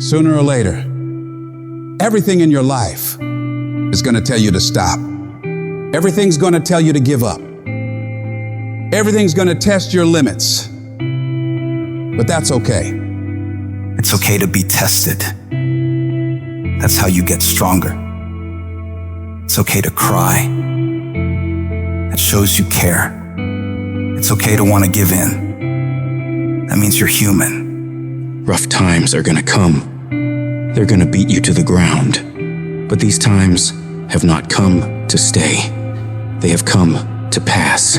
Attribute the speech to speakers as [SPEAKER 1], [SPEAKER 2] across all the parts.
[SPEAKER 1] Sooner or later, everything in your life is going to tell you to stop. Everything's going to tell you to give up. Everything's going to test your limits. But that's okay.
[SPEAKER 2] It's okay to be tested. That's how you get stronger. It's okay to cry. That shows you care. It's okay to want to give in. That means you're human.
[SPEAKER 3] Rough times are gonna come. They're gonna beat you to the ground. But these times have not come to stay. They have come to pass.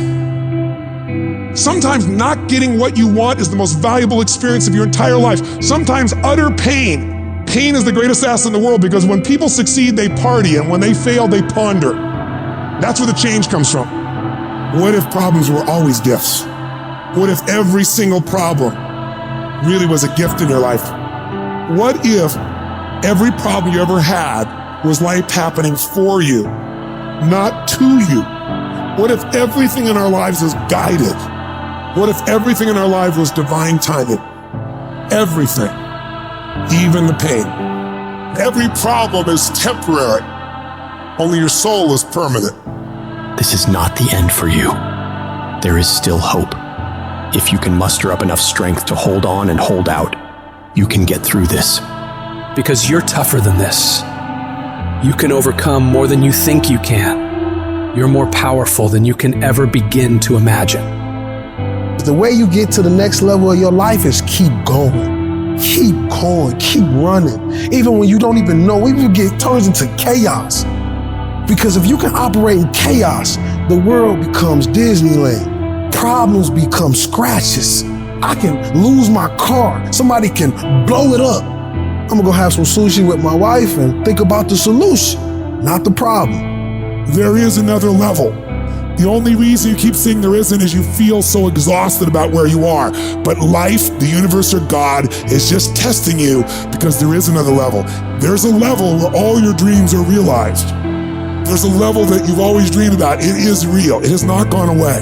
[SPEAKER 4] Sometimes not getting what you want is the most valuable experience of your entire life. Sometimes utter pain. Pain is the greatest asset in the world, because when people succeed, they party, and when they fail, they ponder. That's where the change comes from. What if problems were always gifts? What if every single problem really was a gift in your life? What if every problem you ever had was life happening for you, not to you? What if everything in our lives is guided? What if everything in our life was divine timing? Everything, even the pain. Every problem is temporary. Only your soul is permanent.
[SPEAKER 5] This is not the end for you. There is still hope. If you can muster up enough strength to hold on and hold out, you can get through this.
[SPEAKER 6] Because you're tougher than this. You can overcome more than you think you can. You're more powerful than you can ever begin to imagine.
[SPEAKER 7] The way you get to the next level of your life is keep going. Keep going, keep running. Even when you don't even know, even if it turns into chaos. Because if you can operate in chaos, the world becomes Disneyland. Problems become scratches. I can lose my car. Somebody can blow it up. I'm gonna go have some sushi with my wife and think about the solution, not the problem.
[SPEAKER 4] There is another level. The only reason you keep saying there isn't is you feel so exhausted about where you are. But life, the universe, or God is just testing you, because there is another level. There's a level where all your dreams are realized. There's a level that you've always dreamed about. It is real. It has not gone away.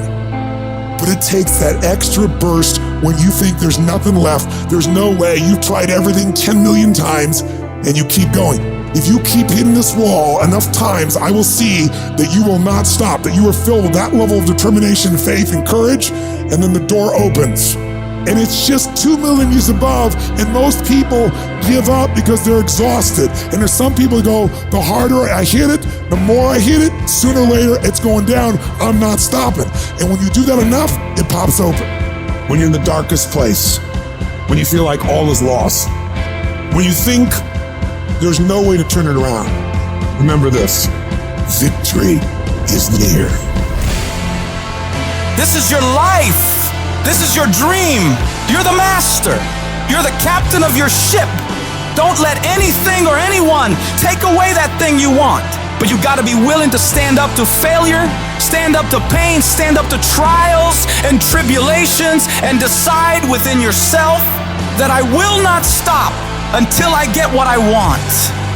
[SPEAKER 4] But it takes that extra burst when you think there's nothing left. There's no way. You've tried everything 10 million times and you keep going. If you keep hitting this wall enough times, I will see that you will not stop, that you are filled with that level of determination, faith, and courage, and then the door opens. And it's just 2 million years above, and most people give up because they're exhausted. And there's some people who go, the harder I hit it, the more I hit it, sooner or later it's going down, I'm not stopping. And when you do that enough, it pops open. When you're in the darkest place, when you feel like all is lost, when you think there's no way to turn it around, remember this: victory is near.
[SPEAKER 2] This is your life. This is your dream. You're the master. You're the captain of your ship. Don't let anything or anyone take away that thing you want. But you gotta be willing to stand up to failure, stand up to pain, stand up to trials and tribulations, and decide within yourself that I will not stop until I get what I want.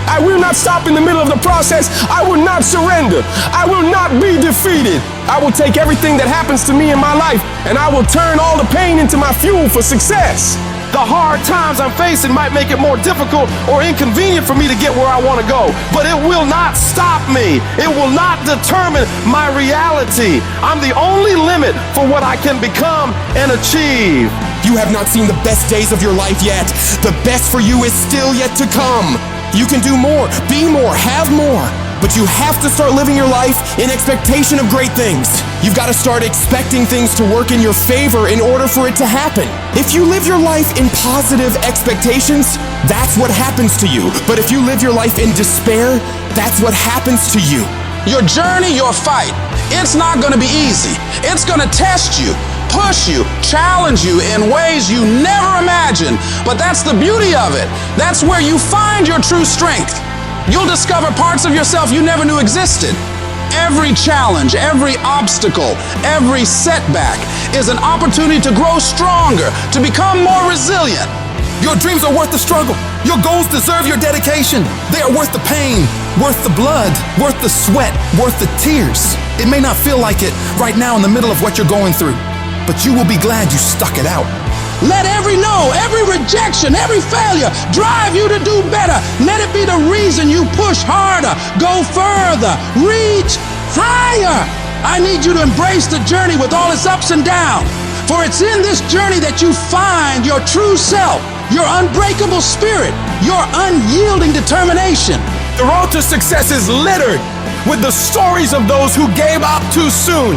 [SPEAKER 8] I will not stop in the middle of the process. I will not surrender. I will not be defeated. I will take everything that happens to me in my life, and I will turn all the pain into my fuel for success. The hard times I'm facing might make it more difficult or inconvenient for me to get where I want to go, but it will not stop me. It will not determine my reality. I'm the only limit for what I can become and achieve.
[SPEAKER 9] You have not seen the best days of your life yet. The best for you is still yet to come. You can do more, be more, have more. But you have to start living your life in expectation of great things. You've got to start expecting things to work in your favor in order for it to happen. If you live your life in positive expectations, that's what happens to you. But if you live your life in despair, that's what happens to you.
[SPEAKER 1] Your journey, your fight, it's not going to be easy. It's going to test you, push you, challenge you in ways you never imagined. But that's the beauty of it. That's where you find your true strength. You'll discover parts of yourself you never knew existed. Every challenge, every obstacle, every setback is an opportunity to grow stronger, to become more resilient.
[SPEAKER 2] Your dreams are worth the struggle. Your goals deserve your dedication. They are worth the pain, worth the blood, worth the sweat, worth the tears. It may not feel like it right now in the middle of what you're going through, but you will be glad you stuck it out.
[SPEAKER 1] Let every no, every rejection, every failure drive you to do better. Let it be the reason you push harder, go further, reach higher. I need you to embrace the journey with all its ups and downs. For it's in this journey that you find your true self, your unbreakable spirit, your unyielding determination.
[SPEAKER 8] The road to success is littered with the stories of those who gave up too soon,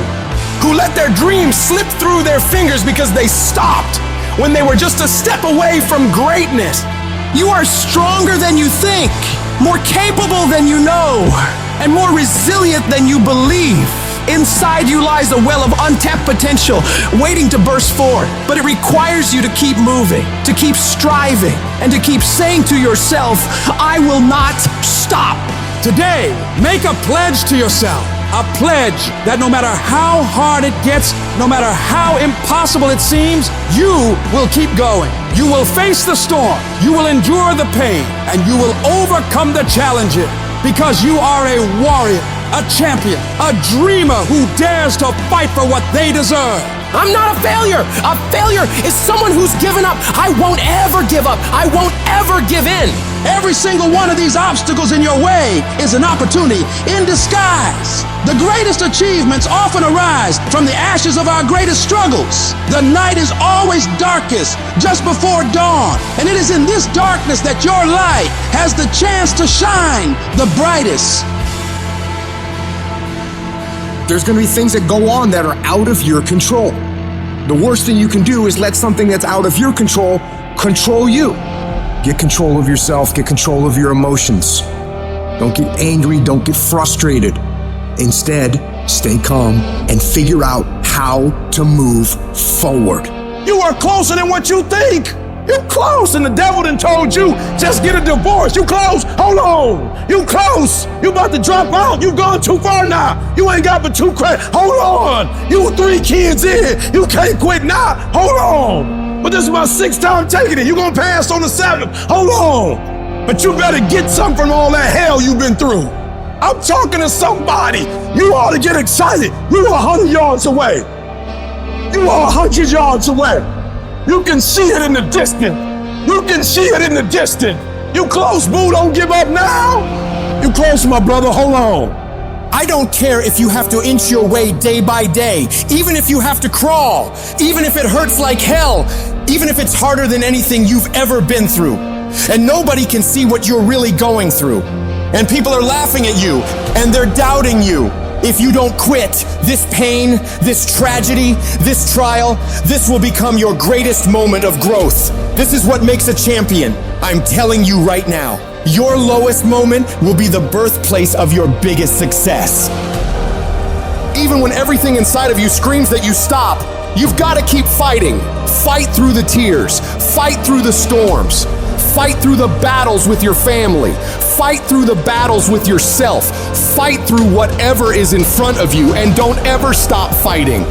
[SPEAKER 8] who let their dreams slip through their fingers because they stopped when they were just a step away from greatness.
[SPEAKER 2] You are stronger than you think, more capable than you know, and more resilient than you believe. Inside you lies a well of untapped potential waiting to burst forth, but it requires you to keep moving, to keep striving, and to keep saying to yourself, I will not stop.
[SPEAKER 1] Today, make a pledge to yourself. A pledge that no matter how hard it gets, no matter how impossible it seems, you will keep going. You will face the storm, you will endure the pain, and you will overcome the challenges because you are a warrior, a champion, a dreamer who dares to fight for what they deserve.
[SPEAKER 2] I'm not a failure. A failure is someone who's given up. I won't ever give up. I won't ever give in.
[SPEAKER 1] Every single one of these obstacles in your way is an opportunity in disguise. The greatest achievements often arise from the ashes of our greatest struggles. The night is always darkest just before dawn, and it is in this darkness that your light has the chance to shine the brightest.
[SPEAKER 9] There's going to be things that go on that are out of your control. The worst thing you can do is let something that's out of your control control you. Get control of yourself, get control of your emotions. Don't get angry, don't get frustrated. Instead, stay calm and figure out how to move forward.
[SPEAKER 8] You are closer than what you think. You close, and the devil done told you, just get a divorce. You close, hold on. You close, you about to drop out. You gone too far now. You ain't got but 2 credits. Hold on, you 3 kids in. You can't quit now, hold on. But this is my 6th time taking it. You gonna pass on the 7th, hold on. But you better get something from all that hell you've been through. I'm talking to somebody. You ought to get excited. You are 100 yards away. You are 100 yards away. You can see it in the distance. You can see it in the distance. You close, boo, don't give up now. You close, my brother, hold on.
[SPEAKER 9] I don't care if you have to inch your way day by day, even if you have to crawl, even if it hurts like hell, even if it's harder than anything you've ever been through. And nobody can see what you're really going through. And people are laughing at you, and they're doubting you. If you don't quit, this pain, this tragedy, this trial, this will become your greatest moment of growth. This is what makes a champion. I'm telling you right now, your lowest moment will be the birthplace of your biggest success. Even when everything inside of you screams that you stop, you've got to keep fighting. Fight through the tears, fight through the storms, fight through the battles with your family, fight through the battles with yourself, fight through whatever is in front of you, and don't ever stop fighting.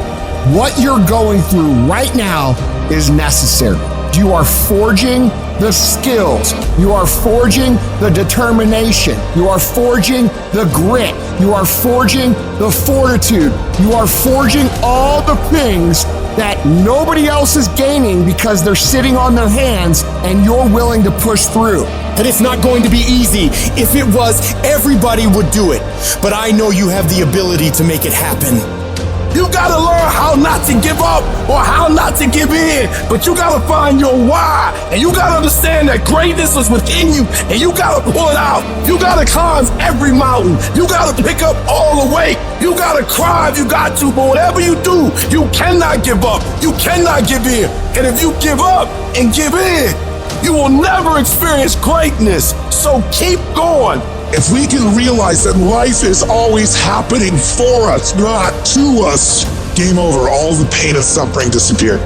[SPEAKER 9] What you're going through right now is necessary. You are forging the skills. You are forging the determination. You are forging the grit. You are forging the fortitude. You are forging all the things that nobody else is gaining because they're sitting on their hands and you're willing to push through. And it's not going to be easy. If it was, everybody would do it. But I know you have the ability to make it happen.
[SPEAKER 8] You gotta learn how not to give up or how not to give in, but you gotta find your why, and you gotta understand that greatness is within you, and you gotta pull it out. You gotta climb every mountain. You gotta pick up all the weight. You gotta cry if you got to, but whatever you do, you cannot give up. You cannot give in. And if you give up and give in, you will never experience greatness. So keep going.
[SPEAKER 4] If we can realize that life is always happening for us, not to us, game over. All the pain and suffering disappear.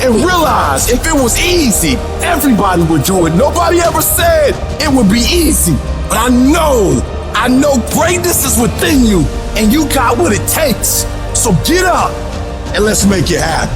[SPEAKER 8] And realize if it was easy, everybody would do it. Nobody ever said it would be easy. But I know greatness is within you, and you got what it takes. So get up and let's make it happen.